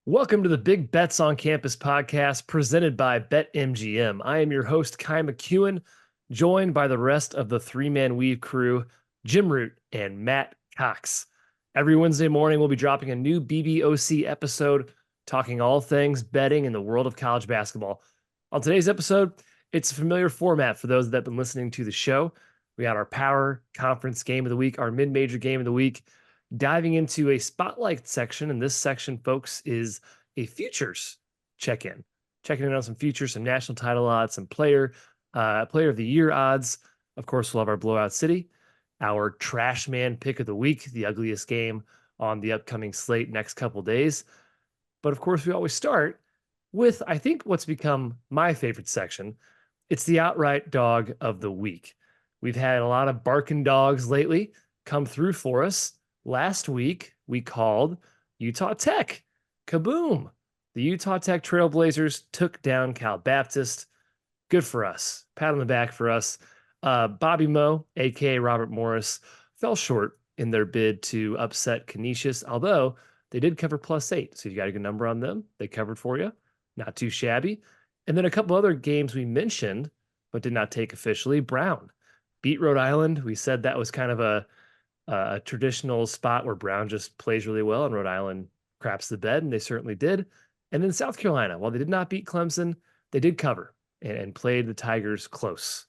Welcome to the Big Bets on Campus podcast presented by BetMGM. I am your host, Kai McEwen, joined by the rest of the three-man weave crew, Jim Root and Matt Cox. Every Wednesday morning, we'll be dropping a new BBOC episode talking all things betting in the world of college basketball. On today's episode, it's a familiar format for those that have been listening to the show. We got our Power Conference Game of the Week, our mid-major Game of the Week, diving into a spotlight section. And this section, folks, is a futures check-in, checking in on some futures, some national title odds, some player of the year odds. Of course, we'll have our blowout city, our trash man pick of the week, the ugliest game on the upcoming slate next couple days. But of course, we always start with, I think, what's become my favorite section. It's the outright dog of the week. We've had a lot of barking dogs lately come through for us. Last week, we called Utah Tech. Kaboom. The Utah Tech Trailblazers took down Cal Baptist. Good for us. Pat on the back for us. Bobby Moe, a.k.a. Robert Morris, fell short in their bid to upset Canisius, although they did cover +8. So you got a good number on them. They covered for you. Not too shabby. And then a couple other games we mentioned, but did not take officially. Brown beat Rhode Island. We said that was kind of a traditional spot where Brown just plays really well and Rhode Island craps the bed, and they certainly did. And then South Carolina, while they did not beat Clemson, they did cover and played the Tigers close.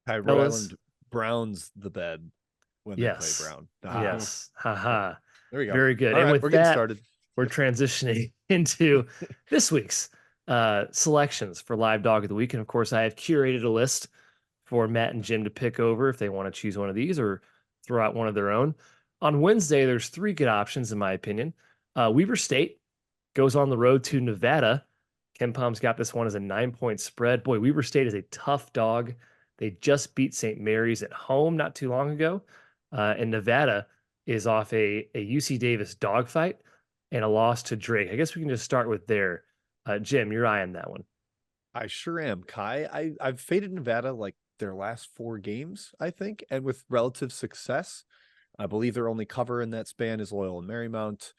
Rhode Island Browns the bed when they play Brown. Yes. Haha. There we go. Very good. All and right, with we're that, getting started. We're transitioning into this week's selections for Live Dog of the Week. And of course, I have curated a list for Matt and Jim to pick over if they want to choose one of these or throw out one of their own. On Wednesday, there's three good options, in my opinion. Weber State goes on the road to Nevada. Ken Palm's got this one as a 9-point spread. Boy, Weber State is a tough dog. They just beat St. Mary's at home not too long ago. And Nevada is off a UC Davis dogfight and a loss to Drake. I guess we can just start with there. Jim, your eye on that one. I sure am, Kai. I've faded Nevada like their last 4 games, I think, and with relative success. I believe their only cover in that span is Loyola and Marymount.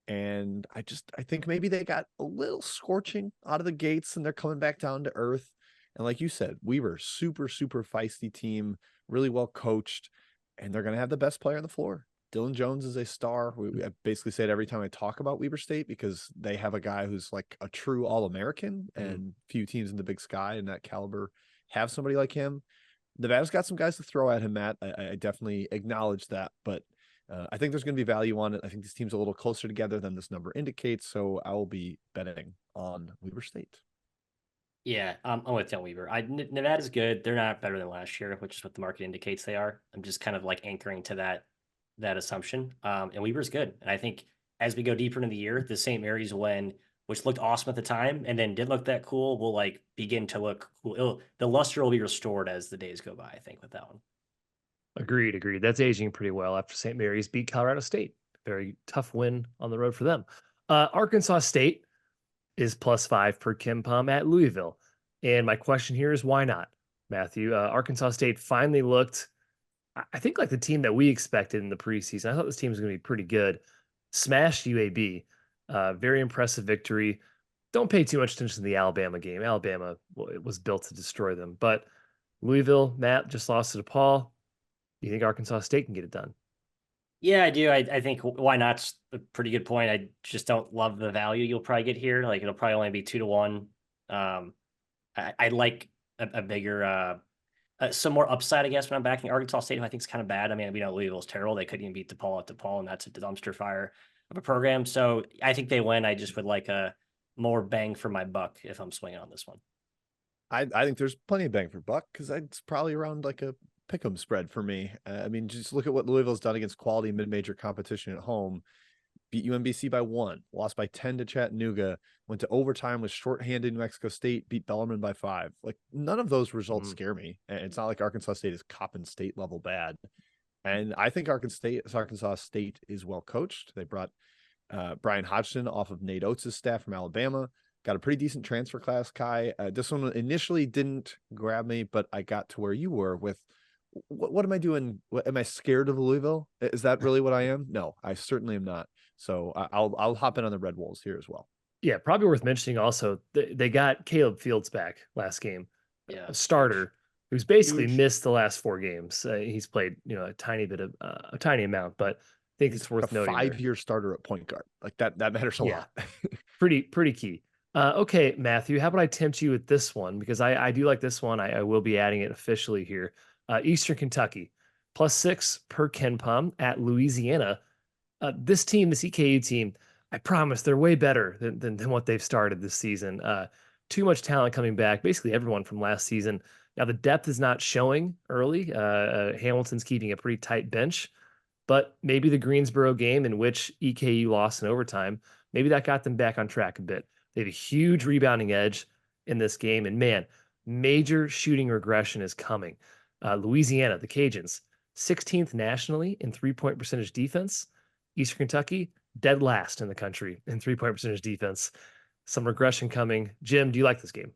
And I think maybe they got a little scorching out of the gates and they're coming back down to earth. And like you said, Weber, super, super feisty team, really well coached, and they're going to have the best player on the floor. Dylan Jones is a star. I basically say it every time I talk about Weber State because they have a guy who's like a true All-American, and few teams in the Big Sky in that caliber have somebody like him. Nevada's got some guys to throw at him, Matt. I definitely acknowledge that, but I think there's going to be value on it. I think this team's a little closer together than this number indicates, so I will be betting on Weber State. Yeah, I'm with you on Weber. Nevada's good. They're not better than last year, which is what the market indicates they are. I'm just kind of like anchoring to that assumption. And Weber's good. And I think as we go deeper into the year, the St. Mary's win, which looked awesome at the time and then didn't look that cool, will like begin to look cool. The luster will be restored as the days go by, I think, with that one. Agreed. That's aging pretty well after St. Mary's beat Colorado State. Very tough win on the road for them. Arkansas State is +5 per Ken Palm at Louisville. And my question here is why not, Matthew? Arkansas State finally looked, I think, like the team that we expected in the preseason. I thought this team was going to be pretty good. Smashed UAB. Very impressive victory. Don't pay too much attention to the Alabama game. Alabama, well, it was built to destroy them. But Louisville, Matt, just lost to DePaul. You think Arkansas State can get it done? Yeah, I do. I think why not's a pretty good point. I just don't love the value you'll probably get here. Like it'll probably only be 2-1. I like a bigger, some more upside, I guess, when I'm backing Arkansas State, who I think is kind of bad. I mean, we know Louisville's terrible. They couldn't even beat DePaul at DePaul, and that's a dumpster fire of a program. So I think they win. I just would like a more bang for my buck if I'm swinging on this one. I think there's plenty of bang for buck because it's probably around like a pick'em spread for me. I mean, just look at what Louisville's done against quality mid-major competition at home. Beat UMBC by 1, lost by 10 to Chattanooga, went to overtime with shorthanded New Mexico State, beat Bellarmine by 5. Like none of those results scare me. And it's not like Arkansas State is Coppin State level bad. And I think Arkansas State is well coached. They brought Brian Hodgson off of Nate Oates' staff from Alabama. Got a pretty decent transfer class, Kai. This one initially didn't grab me, but I got to where you were with what am I doing? Am I scared of Louisville? Is that really what I am? No, I certainly am not. So I'll hop in on the Red Wolves here as well. Yeah, probably worth mentioning also, they got Caleb Fields back last game, Yeah, a starter who's basically Huge. missed the last 4 games. He's played, a tiny bit of a tiny amount, but I think He's it's worth a noting there. 5-year starter at point guard. Like that matters a Yeah. lot. Pretty key. Okay, Matthew, how about I tempt you with this one? Because I do like this one. I will be adding it officially here. Eastern Kentucky, +6 per KenPom at Louisiana. This team, this EKU team, I promise they're way better than what they've started this season. Too much talent coming back, basically everyone from last season. Now, the depth is not showing early. Hamilton's keeping a pretty tight bench, but maybe the Greensboro game in which EKU lost in overtime, maybe that got them back on track a bit. They have a huge rebounding edge in this game, and man, major shooting regression is coming. Louisiana, the Cajuns, 16th nationally in 3-point percentage defense. Eastern Kentucky, dead last in the country in 3-point percentage defense. Some regression coming. Jim, do you like this game?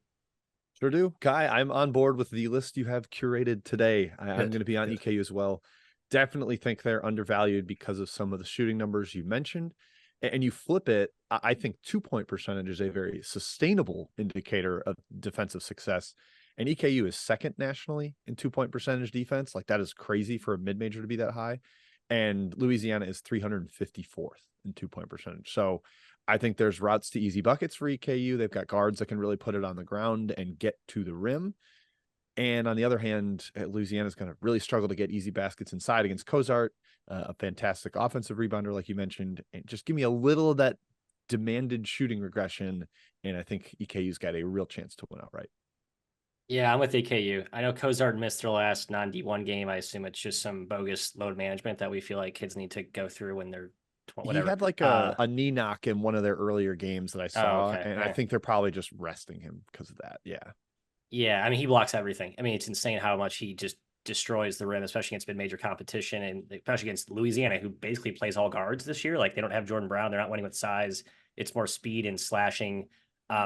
Sure do. Kai, I'm on board with the list you have curated today. I'm going to be on EKU as well. Definitely think they're undervalued because of some of the shooting numbers you mentioned. And you flip it, I think 2-point percentage is a very sustainable indicator of defensive success. And EKU is second nationally in 2-point percentage defense. Like that is crazy for a mid-major to be that high. And Louisiana is 354th in 2-point percentage. So I think there's routes to easy buckets for EKU. They've got guards that can really put it on the ground and get to the rim. And on the other hand, Louisiana's going to really struggle to get easy baskets inside against Cozart, a fantastic offensive rebounder, like you mentioned. And just give me a little of that demanded shooting regression. And I think EKU's got a real chance to win outright. Yeah, I'm with EKU. I know Cozart missed their last non-D1 game. I assume it's just some bogus load management that we feel like kids need to go through when they're whatever. He had like a knee knock in one of their earlier games that I saw, okay. and I think they're probably just resting him because of that. Yeah. Yeah, I mean, he blocks everything. I mean, it's insane how much he just destroys the rim, especially against mid-major competition, and especially against Louisiana, who basically plays all guards this year. Like they don't have Jordan Brown. They're not winning with size. It's more speed and slashing.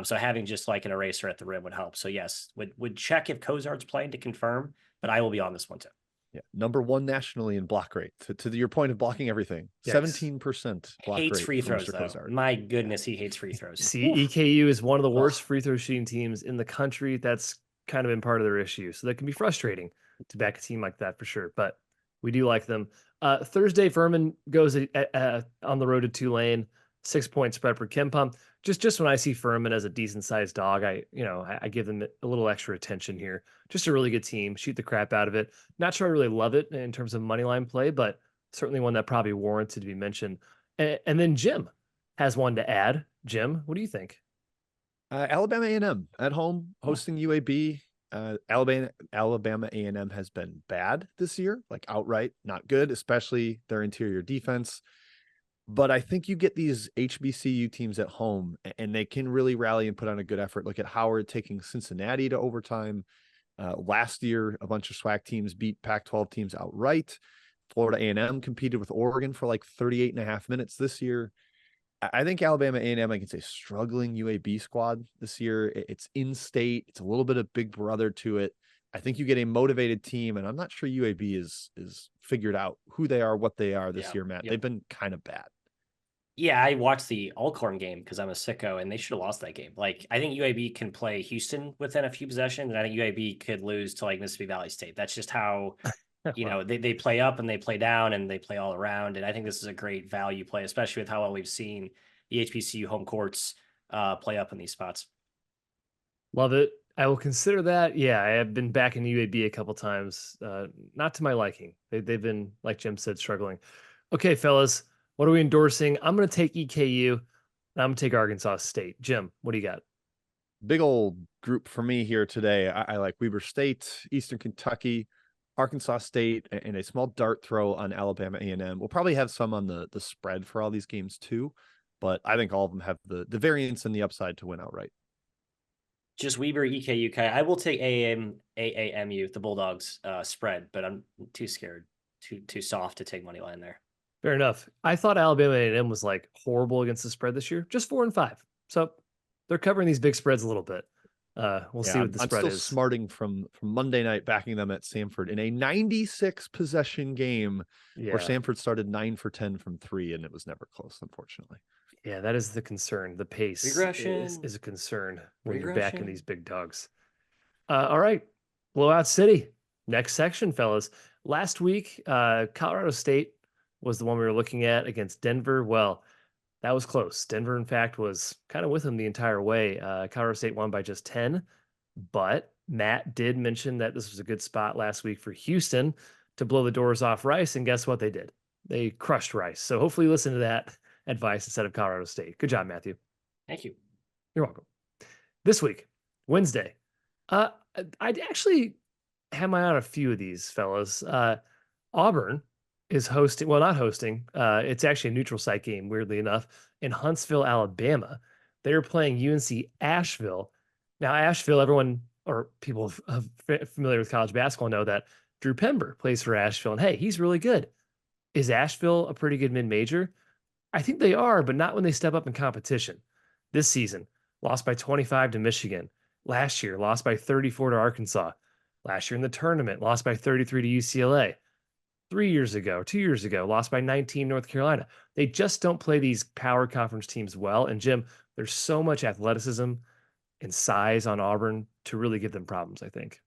So having just like an eraser at the rim would help. So yes, would check if Cozart's playing to confirm, but I will be on this one too. Yeah, number 1 nationally in block rate. To your point of blocking everything, 17% block hates rate free for throws Mr. though. Cozart. My goodness, he hates free throws. See, Oof. EKU is one of the worst free throw shooting teams in the country. That's kind of been part of their issue. So that can be frustrating to back a team like that for sure. But we do like them. Thursday, Furman goes on the road to Tulane, 6-point spread for KenPom. Just when I see Furman as a decent sized dog, I give them a little extra attention here. Just a really good team. Shoot the crap out of it. Not sure I really love it in terms of money line play, but certainly one that probably warranted to be mentioned. And then Jim has one to add. Jim, what do you think? Alabama A&M at home hosting UAB. Alabama A&M has been bad this year, like outright not good, especially their interior defense. But I think you get these HBCU teams at home and they can really rally and put on a good effort. Look at Howard taking Cincinnati to overtime. Last year, a bunch of SWAC teams beat Pac-12 teams outright. Florida A&M competed with Oregon for like 38 and a half minutes this year. I think Alabama A&M against a struggling UAB squad this year. It's in-state. It's a little bit of big brother to it. I think you get a motivated team, and I'm not sure UAB is figured out who they are, what they are this year, Matt. They've been kind of bad. Yeah, I watched the Alcorn game because I'm a sicko, and they should have lost that game. Like, I think UAB can play Houston within a few possessions, and I think UAB could lose to like Mississippi Valley State. That's just how, they play up and they play down and they play all around. And I think this is a great value play, especially with how well we've seen the HBCU home courts play up in these spots. Love it. I will consider that. Yeah, I have been back in UAB a couple times. Not to my liking. They've been, like Jim said, struggling. Okay, fellas. What are we endorsing? I'm going to take EKU, and I'm going to take Arkansas State. Jim, what do you got? Big old group for me here today. I like Weber State, Eastern Kentucky, Arkansas State, and a small dart throw on Alabama A&M. We'll probably have some on the spread for all these games too, but I think all of them have the variance and the upside to win outright. Just Weber, EKU, Kai. I will take AAMU, the Bulldogs spread, but I'm too scared, too soft to take money line there. Fair enough. I thought Alabama A&M was like horrible against the spread this year, just 4-5. So they're covering these big spreads a little bit. We'll see what the I'm spread still is. smarting from Monday night, backing them at Samford in a 96 possession game where Yeah. Samford started 9 for 10 from 3, and it was never close, unfortunately. Yeah, that is the concern. The pace Regression. is a concern when you're Regression. backing these big dogs. All right. Blowout City. Next section, fellas. Last week, Colorado State was the one we were looking at against Denver. Well, that was close. Denver, in fact, was kind of with them the entire way. Colorado State won by just 10, but Matt did mention that this was a good spot last week for Houston to blow the doors off Rice, and guess what they did? They crushed Rice. So hopefully listen to that advice instead of Colorado State. Good job, Matthew. Thank you. You're welcome. This week, Wednesday, I'd actually have my eye on a few of these fellas. Auburn is hosting, well, not hosting. It's actually a neutral site game, weirdly enough, in Huntsville, Alabama. They are playing UNC Asheville. Now, Asheville, everyone or people familiar with college basketball know that Drew Pember plays for Asheville, and hey, he's really good. Is Asheville a pretty good mid-major? I think they are, but not when they step up in competition. This season, lost by 25 to Michigan. Last year, lost by 34 to Arkansas. Last year in the tournament, lost by 33 to UCLA. 2 years ago, lost by 19 North Carolina. They just don't play these power conference teams well. And Jim, there's so much athleticism and size on Auburn to really give them problems, I think.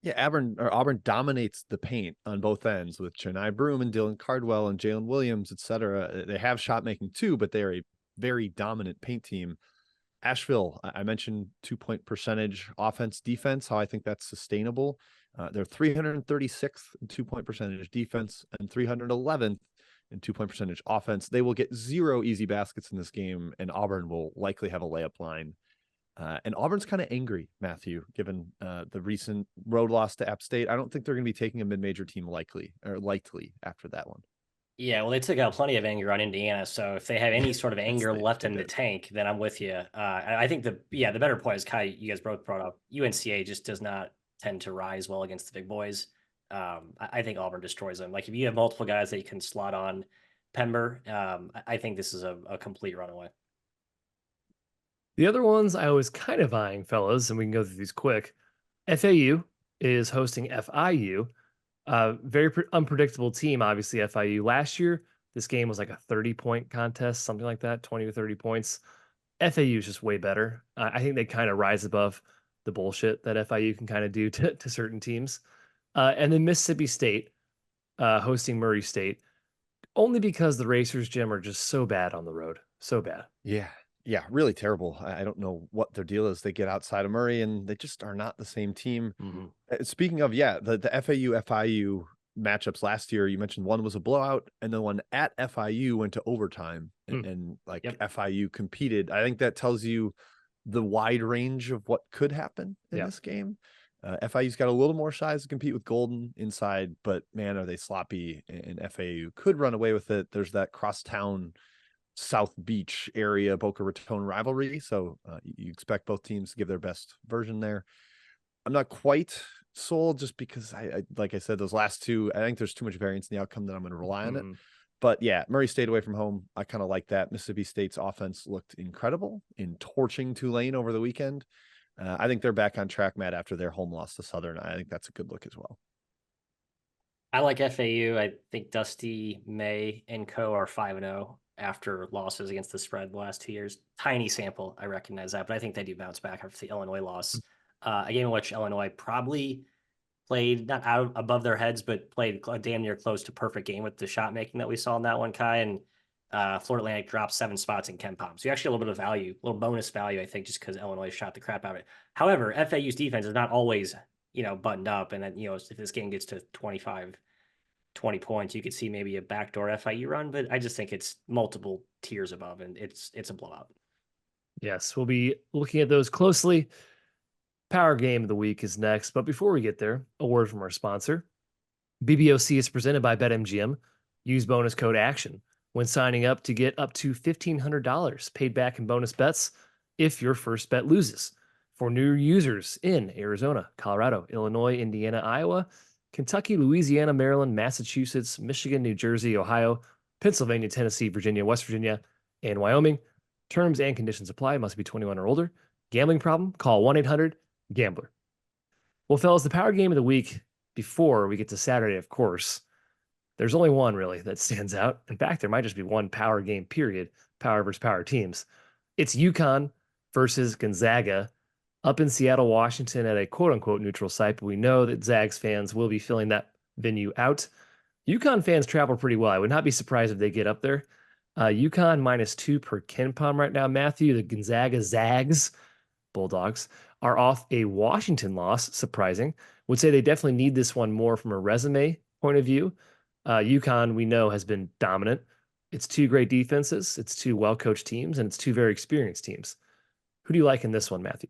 Yeah, Auburn dominates the paint on both ends with Chennai Broom and Dylan Cardwell and Jalen Williams, etc. They have shot making too, but they are a very dominant paint team. Asheville, I mentioned 2-point percentage offense, defense, how I think that's sustainable. They're 336th in 2-point percentage defense and 311th in 2-point percentage offense. They will get 0 easy baskets in this game, and Auburn will likely have a layup line. And Auburn's kind of angry, Matthew, given the recent road loss to App State. I don't think they're going to be taking a mid-major team lightly after that one. Yeah, well, they took out plenty of anger on Indiana. So if they have any sort of anger left in the did. tank, then I'm with you. I think the better point is Kai, you guys both brought up. UNCA just does not tend to rise well against the big boys. I think Auburn destroys them. Like if you have multiple guys that you can slot on Pember, I think this is a complete runaway. The other ones I was kind of eyeing, fellas, and we can go through these quick. FAU is hosting FIU. Very unpredictable team, obviously, FIU. Last year, this game was like a 30-point contest, something like that, 20 or 30 points. FAU is just way better. I think they kind of rise above the bullshit that FIU can kind of do to certain teams. And then Mississippi State hosting Murray State, only because the Racers, Jim, are just so bad on the road. So bad. Yeah, really terrible. I don't know what their deal is. They get outside of Murray and they just are not the same team. Mm-hmm. Speaking of, the FAU FIU matchups last year, you mentioned one was a blowout and the one at FIU went to overtime and FIU competed. I think that tells you the wide range of what could happen in this game. FIU's got a little more size to compete with Golden inside, but man, are they sloppy, and FAU could run away with it. There's that crosstown South Beach area Boca Raton rivalry, so you expect both teams to give their best version there. I'm not quite sold just because I like I said, those last two, I think there's too much variance in the outcome that I'm going to rely on it. But yeah, Murray State away from home, I kind of like that. Mississippi State's offense looked incredible in torching Tulane over the weekend. I think they're back on track, Matt, after their home loss to Southern. I think that's a good look as well. I like FAU. I think Dusty, May, and co are 5-0 after losses against the spread the last 2 years. Tiny sample, I recognize that, but I think they do bounce back after the Illinois loss. A game in which Illinois probably played not out above their heads, but played damn near close to perfect game with the shot making that we saw in that one, Kai. And Florida Atlantic dropped 7 spots in KenPom. So you actually a little bit of value, a little bonus value, I think, just because Illinois shot the crap out of it. However, FAU's defense is not always, buttoned up. And then, if this game gets to 20 points, you could see maybe a backdoor FIU run, but I just think it's multiple tiers above, and it's a blowout. Yes, we'll be looking at those closely. Power game of the week is next, but before we get there, a word from our sponsor. BBOC is presented by BetMGM. Use bonus code ACTION when signing up to get up to $1,500 paid back in bonus bets if your first bet loses. For new users in Arizona, Colorado, Illinois, Indiana, Iowa, Kentucky, Louisiana, Maryland, Massachusetts, Michigan, New Jersey, Ohio, Pennsylvania, Tennessee, Virginia, West Virginia, and Wyoming. Terms and conditions apply. Must be 21 or older. Gambling problem? Call 1-800-GAMBLER. Well, fellas, the power game of the week before we get to Saturday, of course, there's only one really that stands out. In fact, there might just be one power game, period. Power versus power teams. It's UConn versus Gonzaga up in Seattle, Washington at a quote unquote neutral site. But we know that Zags fans will be filling that venue out. UConn fans travel pretty well. I would not be surprised if they get up there. UConn -2 per KenPom right now. Matthew, the Gonzaga Zags, Bulldogs, are off a Washington loss. Surprising. Would say they definitely need this one more from a resume point of view. UConn, we know, has been dominant. It's two great defenses. It's two well-coached teams, and it's two very experienced teams. Who do you like in this one, Matthew?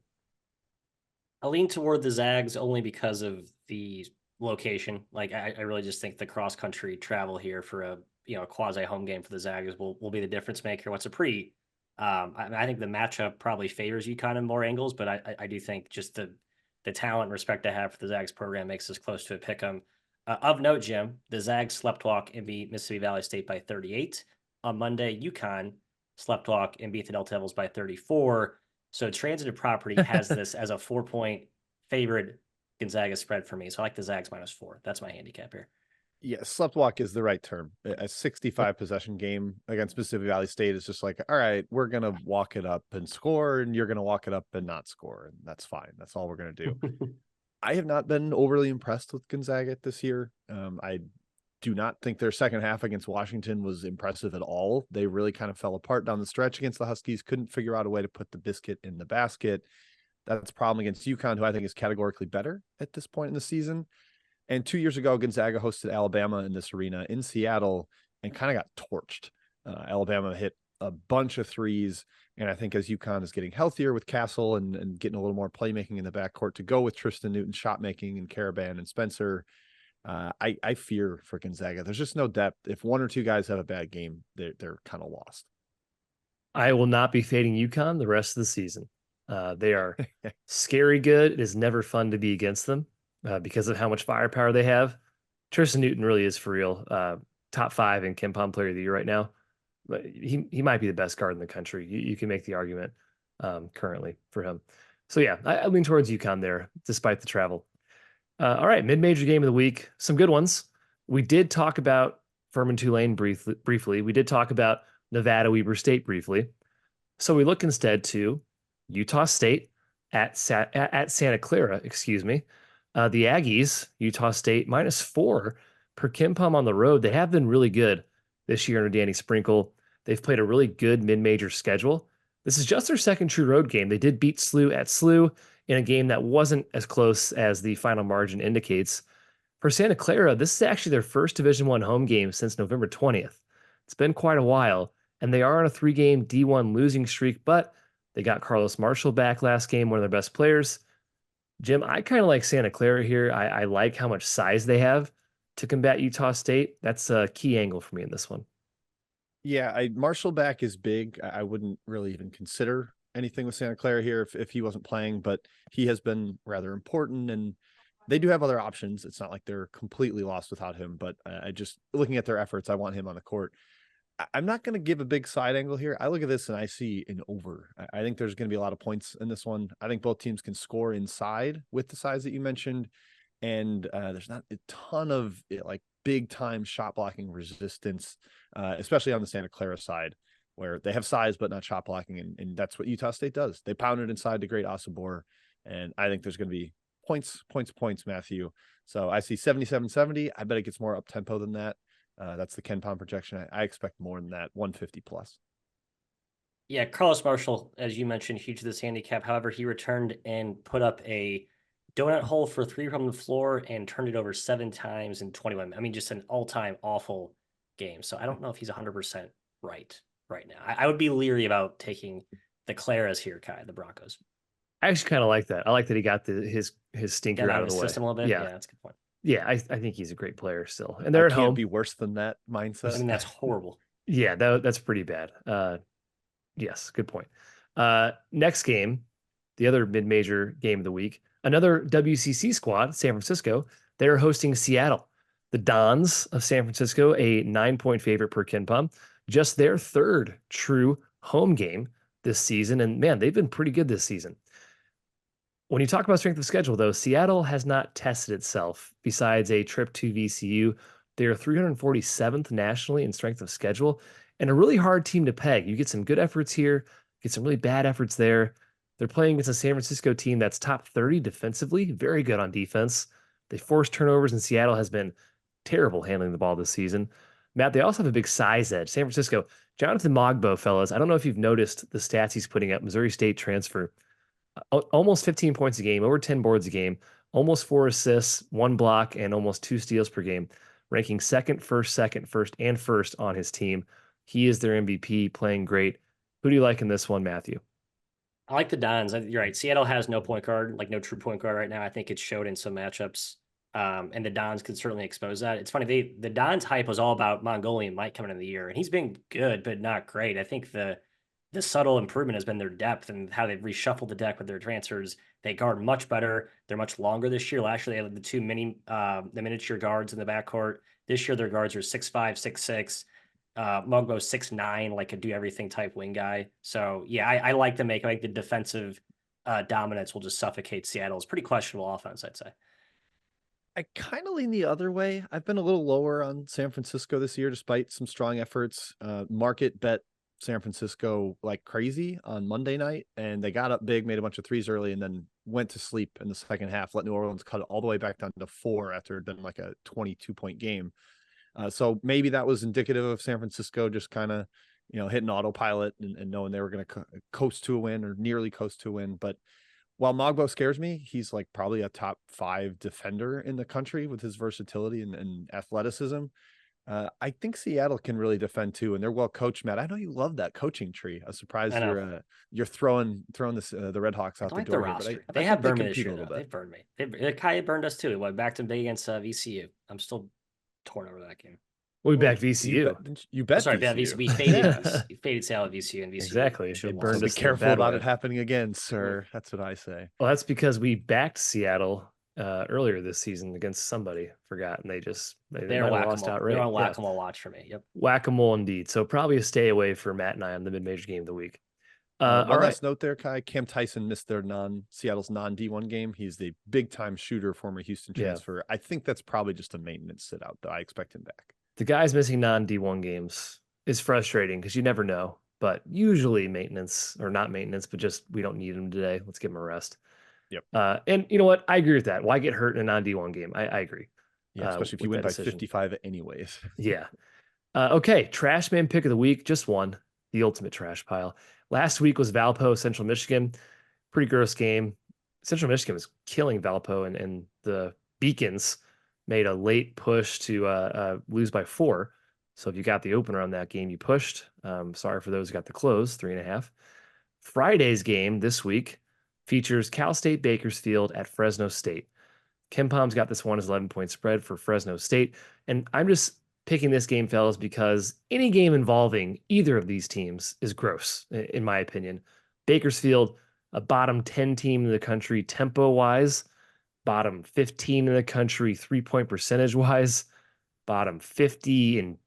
I lean toward the Zags only because of the location. Like I really just think the cross-country travel here for a quasi home game for the Zags will be the difference maker. What's a pretty I think the matchup probably favors UConn in more angles, but I do think just the talent and respect I have for the Zags program makes us close to a pick 'em. Of note, Jim, the Zags slept walk and beat Mississippi Valley State by 38. On Monday, UConn slept walk and beat the Delta Devils by 34. So transitive property has this as a 4-point favorite Gonzaga spread for me. So I like the Zags -4. That's my handicap here. Yeah, sleptwalk is the right term. A 65 possession game against Mississippi Valley State is just like, all right, we're going to walk it up and score, and you're going to walk it up and not score. And that's fine. That's all we're going to do. I have not been overly impressed with Gonzaga this year. I do not think their second half against Washington was impressive at all. They really kind of fell apart down the stretch against the Huskies, couldn't figure out a way to put the biscuit in the basket. That's a problem against UConn, who I think is categorically better at this point in the season. And 2 years ago, Gonzaga hosted Alabama in this arena in Seattle and kind of got torched. Alabama hit a bunch of threes. And I think as UConn is getting healthier with Castle and getting a little more playmaking in the backcourt to go with Tristan Newton shot making and Caravan and Spencer, I fear for Gonzaga. There's just no depth. If one or two guys have a bad game, they're kind of lost. I will not be fading UConn the rest of the season. They are scary good. It is never fun to be against them because of how much firepower they have. Tristan Newton really is for real. Top 5 in KenPom Player of the Year right now. But he might be the best guard in the country. You can make the argument currently for him. So yeah, I lean towards UConn there, despite the travel. All right, mid-major game of the week. Some good ones. We did talk about Furman Tulane briefly. We did talk about Nevada Weber State briefly. So we look instead to Utah State at Santa Clara, excuse me. The Aggies, Utah State, -4 per KenPom on the road. They have been really good this year under Danny Sprinkle. They've played a really good mid-major schedule. This is just their second true road game. They did beat SLU at SLU in a game that wasn't as close as the final margin indicates. For Santa Clara, this is actually their first Division I home game since November 20th. It's been quite a while, and they are on a 3-game D1 losing streak, but they got Carlos Marshall back last game, one of their best players. Jim, I kind of like Santa Clara here. I like how much size they have to combat Utah State. That's a key angle for me in this one. Yeah, Marshall back is big. I wouldn't really even consider anything with Santa Clara here if he wasn't playing, but he has been rather important, and they do have other options. It's not like they're completely lost without him, but I just looking at their efforts, I want him on the court. I'm not going to give a big side angle here. I look at this and I see an over. I think there's going to be a lot of points in this one. I think both teams can score inside with the size that you mentioned. And there's not a ton of like big time shot blocking resistance, especially on the Santa Clara side, where they have size but not shot blocking. And that's what Utah State does. They pound it inside the great Asabor. And I think there's going to be points, Matthew. So I see 77-70. I bet it gets more up tempo than that. That's the KenPom projection. I expect more than that, 150 plus. Yeah, Carlos Marshall, as you mentioned, huge to this handicap. However, he returned and put up a donut hole for 3 from the floor and turned it over 7 times in 21. I mean, just an all-time awful game. So I don't know if he's 100% right now. I would be leery about taking the Claras here, Kai, the Broncos. I actually kind of like that. I like that he got his stinker out of the way. System a little bit. Yeah, that's a good point. Yeah, I think he's a great player still. And they're at home. Can't be worse than that mindset. I mean, that's horrible. Yeah, that's pretty bad. Yes, good point. Next game, the other mid-major game of the week, another WCC squad, San Francisco. They're hosting Seattle. The Dons of San Francisco, a 9-point favorite per KenPom, just their 3rd true home game this season. And man, they've been pretty good this season. When you talk about strength of schedule, though, Seattle has not tested itself. Besides a trip to VCU, they are 347th nationally in strength of schedule and a really hard team to peg. You get some good efforts here, get some really bad efforts there. They're playing against a San Francisco team that's top 30 defensively, very good on defense. They force turnovers, and Seattle has been terrible handling the ball this season. Matt, they also have a big size edge. San Francisco, Jonathan Mogbo, fellas, I don't know if you've noticed the stats he's putting up. Missouri State transfer, almost 15 points a game, over 10 boards a game, almost 4 assists, 1 block, and almost 2 steals per game, ranking second, first, and first on his team. He is their MVP, playing great. Who do you like in this one, Matthew? I like the Dons. You're right. Seattle has no point guard, like no true point guard right now. I think it showed in some matchups. And the Dons can certainly expose that. It's funny, the Dons hype was all about Mongolian Mike coming in the year, and he's been good, but not great. I think the subtle improvement has been their depth and how they've reshuffled the deck with their transfers. They guard much better. They're much longer this year. Last year they had the two the miniature guards in the backcourt. This year their guards are 6'5", 6'6". Mugbo's 6'9", like a do everything type wing guy. So yeah, I like to make like the defensive dominance will just suffocate Seattle's pretty questionable offense, I'd say. I kind of lean the other way. I've been a little lower on San Francisco this year, despite some strong efforts. Market bet San Francisco like crazy on Monday night, and they got up big, made a bunch of threes early, and then went to sleep in the second half, let New Orleans cut it all the way back down to 4 after it had been like a 22-point game. So maybe that was indicative of San Francisco just kind of, hitting autopilot and knowing they were going to coast to a win or nearly coast to a win. But while Mogbo scares me, he's like probably a top 5 defender in the country with his versatility and athleticism. I think Seattle can really defend too, and they're well coached. Matt, I know you love that coaching tree. I'm surprised you're throwing this the Red Hawks out the door. Roster. But they have burned me this year. They've burned me. Kai burned us too. What, backed them big against VCU. I'm still torn over that game. We backed VCU. You bet. Sorry, VCU. We faded Seattle at VCU and VCU. Exactly. They burned us. Be careful about it happening again, sir. That's what I say. Well, that's because we backed Seattle earlier this season against somebody. Forgot, and they lost outright. They're on whack-a-mole watch for me. Yep, whack-a-mole indeed. So probably a stay away for Matt and I on the mid-major game of the week. One last note there, Kai. Cam Tyson missed their Seattle's non-D1 game. He's the big-time shooter, former Houston transfer. I think that's probably just a maintenance sit-out, though. I expect him back. The guys missing non-D1 games is frustrating because you never know. But usually maintenance, or not maintenance, but just we don't need him today. Let's give him a rest. Yep. And you know what? I agree with that. Why get hurt in a non-D1 game? I agree. Yeah, especially if you win by 55 anyways. Yeah. Okay, trash man pick of the week. Just one. The ultimate trash pile. Last week was Valpo, Central Michigan. Pretty gross game. Central Michigan was killing Valpo, and the Beacons made a late push to lose by 4. So if you got the opener on that game, you pushed. Sorry for those who got the close, 3.5. Friday's game this week features Cal State Bakersfield at Fresno State. KenPom's got this one as 11-point spread for Fresno State. And I'm just picking this game, fellas, because any game involving either of these teams is gross, in my opinion. Bakersfield, a bottom 10 team in the country tempo-wise, bottom 15 in the country 3-point percentage-wise, bottom 50 in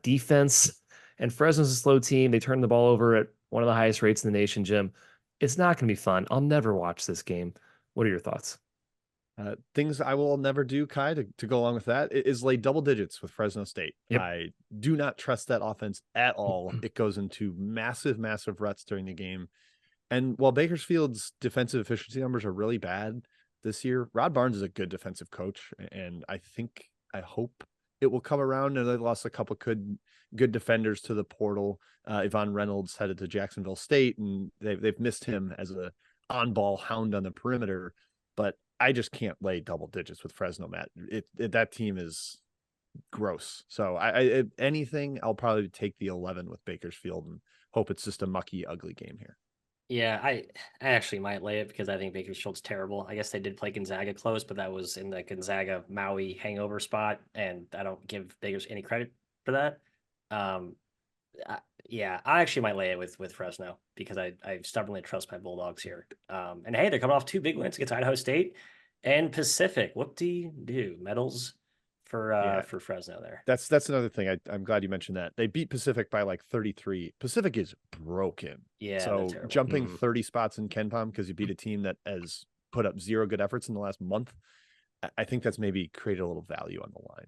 defense. And Fresno's a slow team. They turn the ball over at one of the highest rates in the nation, Jim. It's not going to be fun. I'll never watch this game. What are your thoughts? Things I will never do, Kai, to go along with that is lay double digits with Fresno State. Yep. I do not trust that offense at all. It goes into massive ruts during the game. And while Bakersfield's defensive efficiency numbers are really bad this year, Rod Barnes is a good defensive coach. And I hope it will come around. And they lost a couple good defenders to the portal. Yvonne Reynolds headed to Jacksonville State, and they've missed him as a on-ball hound on the perimeter. But I just can't lay double digits with Fresno, Matt. That team is gross. So anything, I'll probably take the 11 with Bakersfield and hope it's just a mucky, ugly game here. Yeah, I actually might lay it because I think Bakersfield's terrible. I guess they did play Gonzaga close, but that was in the Gonzaga Maui hangover spot, and I don't give Bakers any credit for that. Yeah, I actually might lay it with Fresno because I stubbornly trust my Bulldogs here. And hey, they're coming off 2 big wins against Idaho State and Pacific. What do you do? Medals for Fresno there. That's another thing. I'm glad you mentioned that. They beat Pacific by like 33. Pacific is broken. Yeah. So jumping 30 spots in KenPom because you beat a team that as put up 0 good efforts in the last month. I think that's maybe created a little value on the line.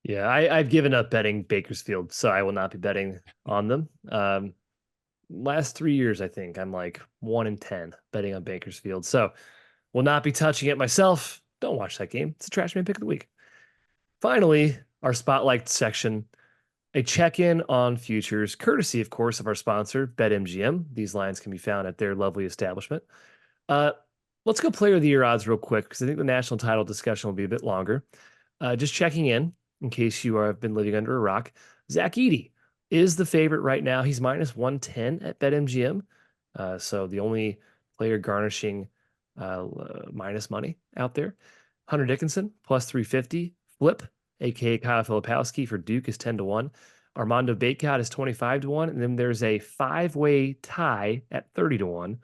Yeah, I've given up betting Bakersfield, so I will not be betting on them. Last 3 years, I think I'm like 1-10 betting on Bakersfield, so will not be touching it myself. Don't watch that game. It's a trash man pick of the week. Finally, our spotlight section, a check-in on futures, courtesy, of course, of our sponsor, BetMGM. These lines can be found at their lovely establishment. Let's go player of the year odds real quick, because I think the national title discussion will be a bit longer. Just checking in case you have been living under a rock. Zach Edey is the favorite right now. He's minus 110 at BetMGM. So the only player garnishing minus money out there. Hunter Dickinson plus 350. Flip, aka Kyle Filipowski for Duke, is 10-1. Armando Bacot is 25-1. And then there's a 5-way tie at 30-1.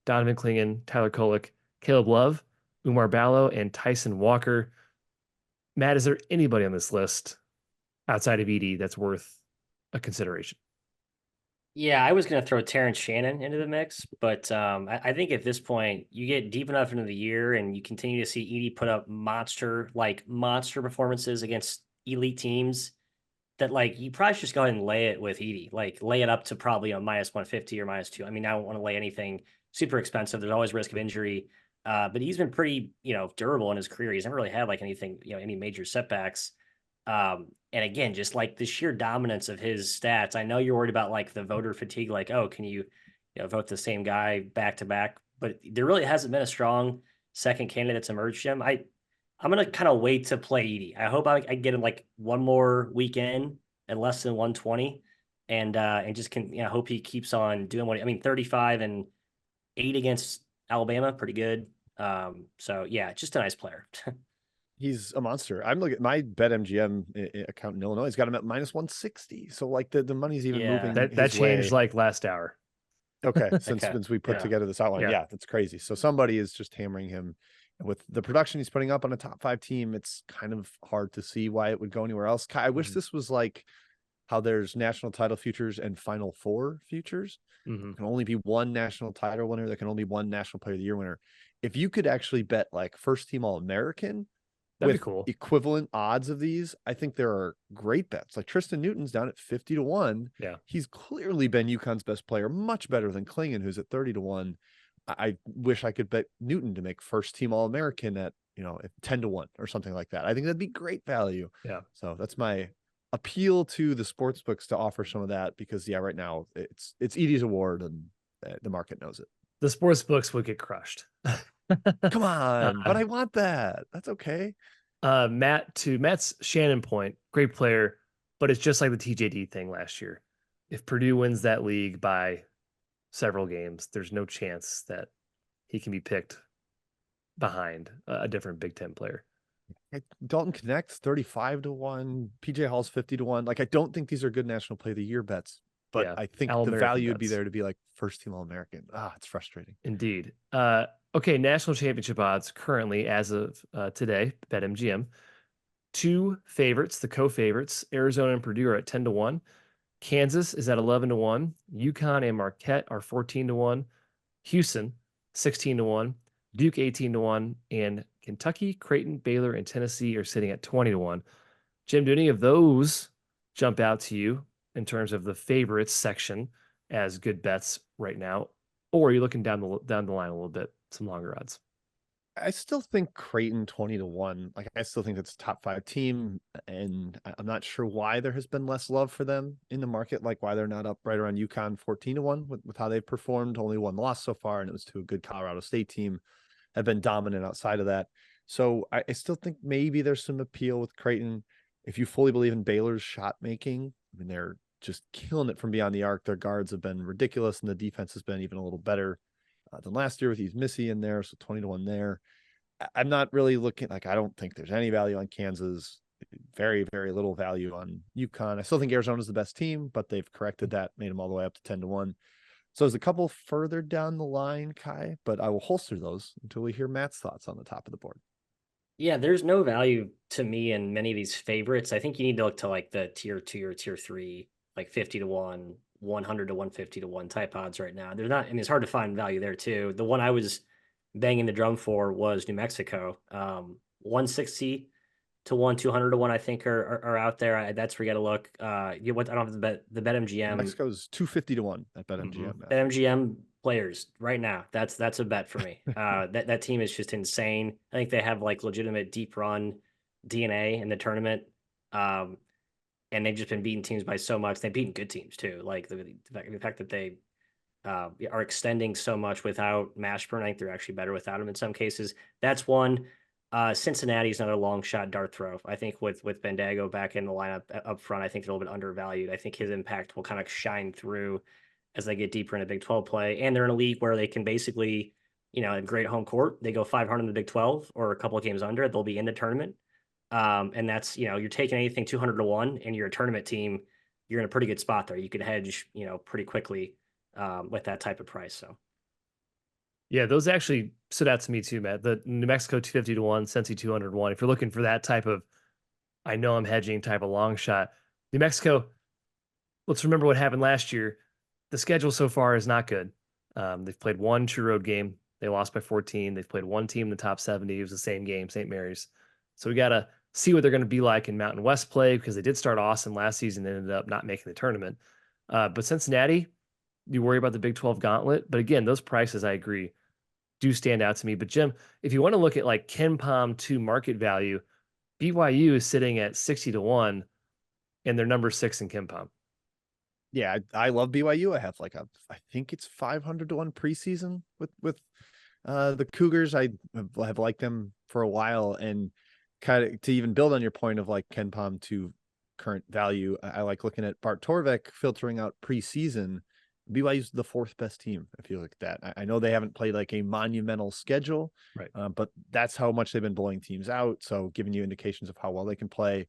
Donovan Clingan, Tyler Kolek, Caleb Love, Umar Ballo, and Tyson Walker. Matt, is there anybody on this list outside of Edey that's worth a consideration? Yeah, I was going to throw Terrence Shannon into the mix, but I think at this point, you get deep enough into the year and you continue to see Edey put up monster performances against elite teams that you probably should just go ahead and lay it with Edey, lay it up to probably a minus 150 or minus 2. I mean, I don't want to lay anything super expensive. There's always risk of injury, but he's been pretty, durable in his career. He's never really had anything, any major setbacks. And again, just the sheer dominance of his stats. I know you're worried about the voter fatigue, oh, can you, vote the same guy back to back? But there really hasn't been a strong second candidate that's emerged him. I'm gonna kind of wait to play Edey. I hope I get him one more weekend at less than 120, and just hope he keeps on doing what 35-8 against Alabama, pretty good. So yeah, just a nice player. He's a monster. I'm looking at my BetMGM account in Illinois. He's got him at minus 160. So the money's even moving. That changed way. last hour. Okay, since we put together this outline, yeah, that's crazy. So somebody is just hammering him. With the production he's putting up on a top 5 team, it's kind of hard to see why it would go anywhere else. I wish this was how there's national title futures and Final Four futures. There can only be one national title winner. There can only be one national player of the year winner. If you could actually bet first team All-American with equivalent odds of these, I think there are great bets. Tristan Newton's down at 50-1. Yeah. He's clearly been UConn's best player, much better than Clingan, who's at 30-1. I wish I could bet Newton to make first team All-American at 10-1 or something like that. I think that'd be great value. Yeah. So that's my appeal to the sports books to offer some of that, because right now it's Edey's award and the market knows it. The sports books would get crushed. Come on, but I want that. That's okay. Matt's Shannon point, great player, but it's just like the TJD thing last year. If Purdue wins that league by several games, there's no chance that he can be picked behind a different Big Ten player. Dalton Connect's 35-1, PJ Hall's 50-1. I don't think these are good national play of the year bets, but I think the value would be there to be first team All-American. It's frustrating. Indeed. Okay, national championship odds currently as of today, BetMGM. 2 favorites, the co-favorites, Arizona and Purdue are at 10-1. Kansas is at 11-1. UConn and Marquette are 14-1. Houston, 16-1. Duke, 18-1. And Kentucky, Creighton, Baylor, and Tennessee are sitting at 20-1. Jim, do any of those jump out to you in terms of the favorites section as good bets right now? Or are you looking down the line a little bit, some longer odds? I still think Creighton 20-1. I still think that's a top 5 team, and I'm not sure why there has been less love for them in the market, why they're not up right around UConn 14-1 with how they've performed. Only 1 loss so far, and it was to a good Colorado State team. Have been dominant outside of that. So I still think maybe there's some appeal with Creighton. If you fully believe in Baylor's shot making, they're just killing it from beyond the arc. Their guards have been ridiculous, and the defense has been even a little better than last year with Yves Missy in there. So 20-1 there. I'm not really looking I don't think there's any value on Kansas. Very, very little value on UConn. I still think Arizona's the best team, but they've corrected that, made them all the way up to 10-1. So there's a couple further down the line, Kai, but I will holster those until we hear Matt's thoughts on the top of the board. Yeah, there's no value to me in many of these favorites. I think you need to look to the tier 2 or tier 3, 50-1, 100 to 150 to 1 type odds right now. They're not, it's hard to find value there too. The one I was banging the drum for was New Mexico. 160 to 1, 200 to 1, I think are out there. That's where you got to look. I don't have the BetMGM. Mexico's 250 to 1 at BetMGM. Mm-hmm. BetMGM players right now. That's a bet for me. That team is just insane. I think they have like legitimate deep run DNA in the tournament. And they've just been beating teams by so much. They've beaten good teams too. Like the fact that they are extending so much without Mashburn. I think they're actually better without him in some cases. That's one. Cincinnati is another long shot dart throw. I think with Bandago back in the lineup up front, I think they're a little bit undervalued. I think his impact will kind of shine through as they get deeper into Big 12 play. And they're in a league where they can basically, in great home court, they go 500 in the Big 12 or a couple of games under, they'll be in the tournament. And that's, you're taking anything 200 to 1 and you're a tournament team, you're in a pretty good spot there. You could hedge, pretty quickly with that type of price. So. Yeah, those actually stood out to me too, Matt. The New Mexico 250 to 1, Cincy 200 to 1. If you're looking for that type of, I know I'm hedging type of long shot, New Mexico, let's remember what happened last year. The schedule so far is not good. They've played one true road game. They lost by 14. They've played one team in the top 70. It was the same game, St. Mary's. So we got to see what they're going to be like in Mountain West play because they did start awesome last season and ended up not making the tournament. But Cincinnati, you worry about the Big 12 gauntlet. But again, those prices, I agree, do stand out to me. But Jim, if you want to look at like Ken Palm to market value, BYU is sitting at 60 to 1 and they're number 6 in Ken Palm. Yeah, I love BYU. I have I think it's 500 to 1 preseason with the Cougars. I have liked them for a while, and kind of to even build on your point of like Ken Palm to current value, I like looking at Bart Torvik filtering out preseason. BYU's the 4th best team, if you look at that. I know they haven't played like a monumental schedule, right? But that's how much they've been blowing teams out. So giving you indications of how well they can play.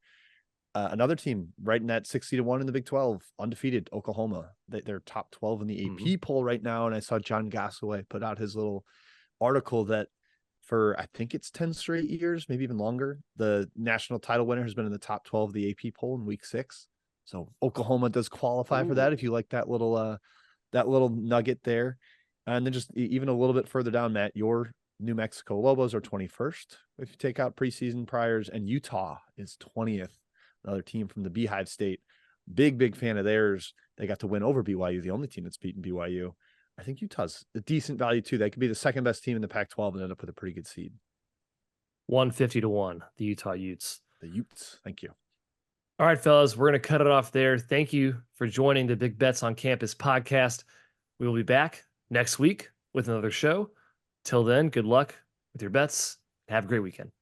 Another team right in that 60 to 1 in the Big 12, undefeated Oklahoma. They're top 12 in the AP poll right now. And I saw John Gassaway put out his little article that for, I think it's 10 straight years, maybe even longer, the national title winner has been in the top 12 of the AP poll in week 6. So Oklahoma does qualify for that. If you like that little nugget there. And then just even a little bit further down, Matt, your New Mexico Lobos are 21st if you take out preseason priors, and Utah is 20th. Another team from the Beehive State. Big fan of theirs. They got to win over BYU, the only team that's beaten BYU. I think Utah's a decent value too. They could be the 2nd best team in the Pac-12 and end up with a pretty good seed. 150 to 1, the Utah Utes. The Utes. Thank you. All right, fellas, we're going to cut it off there. Thank you for joining the Big Bets on Campus podcast. We will be back next week with another show. Till then, good luck with your bets. Have a great weekend.